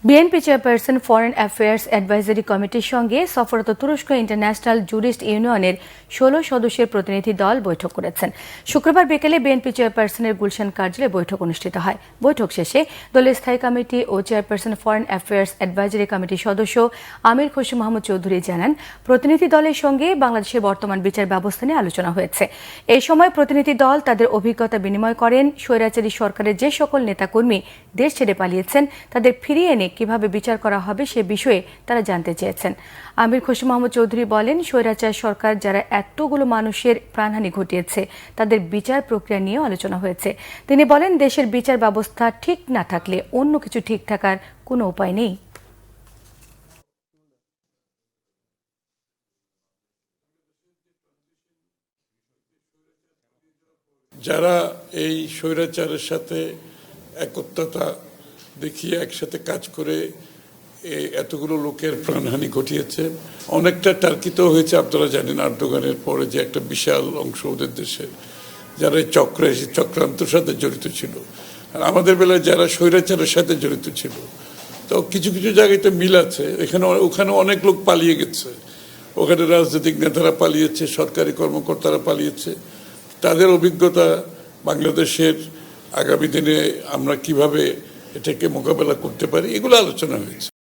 BNP chairperson foreign affairs advisory কমিটির সঙ্গে সফররত তুরস্ক ইন্টারন্যাশনাল জুরিস্ট ইউনিয়নের ১৬ সদস্যের প্রতিনিধি দল বৈঠক করেছেন। শুক্রবার বিকেলে বিএনপি চেয়ারপারসনের গুলশান কার্যালয়ে বৈঠক অনুষ্ঠিত হয়। বৈঠক শেষে দলের স্থায়ী কমিটি ও চেয়ারপারসন ফরেন অ্যাফেয়ার্স অ্যাডভাইজারি কমিটির সদস্য আমির খসরু মাহমুদ চৌধুরী জানান, প্রতিনিধি দলের সঙ্গে বাংলাদেশের বর্তমান বিচার ব্যবস্থা নিয়ে আলোচনা হয়েছে। এই সময় প্রতিনিধি দল তাদের অভিজ্ঞতা বিনিময় করেন। স্বৈরাচারী সরকারের যে সকল নেতাকর্মী দেশ ছেড়ে পালিয়েছেন তাদের ফিরিয়ে এনে কিভাবে বিচার করা হবে সে বিষয়ে তারা জানতে চেয়েছেন। আমির খসরু মাহমুদ চৌধুরী বলেন, স্বৈরাচার সরকার যারা এতগুলো মানুষের প্রাণহানি ঘটিয়েছে তাদের বিচার প্রক্রিয়া নিয়েও আলোচনা হয়েছে। তিনি বলেন, দেশের বিচার ব্যবস্থা ঠিক না থাকলে অন্য কিছু ঠিক থাকার কোনো উপায় নেই। যারা এই স্বৈরাচারের সাথে একত্রতা দেখিয়ে একসাথে কাজ করে এতগুলো লোকের প্রাণহানি ঘটিয়েছে, অনেকটা টার্কিত হয়েছে। আপনারা জানেন আর্দোগানের পরে যে একটা বিশাল অংশ ওদের দেশের যারা চক্রান্তের সাথে জড়িত ছিল, আর আমাদের বেলায় যারা স্বৈরাচারের সাথে জড়িত ছিল। তো কিছু কিছু জায়গায় তো মিল আছে। ওখানে অনেক লোক পালিয়ে গেছে, ওখানে রাজনৈতিক নেতারা পালিয়েছে, সরকারি কর্মকর্তারা পালিয়েছে। তাদের অভিজ্ঞতা বাংলাদেশের আগামী দিনে আমরা কিভাবে এটাকে মোকাবেলা করতে পারি, এগুলো আলোচনা হয়েছে।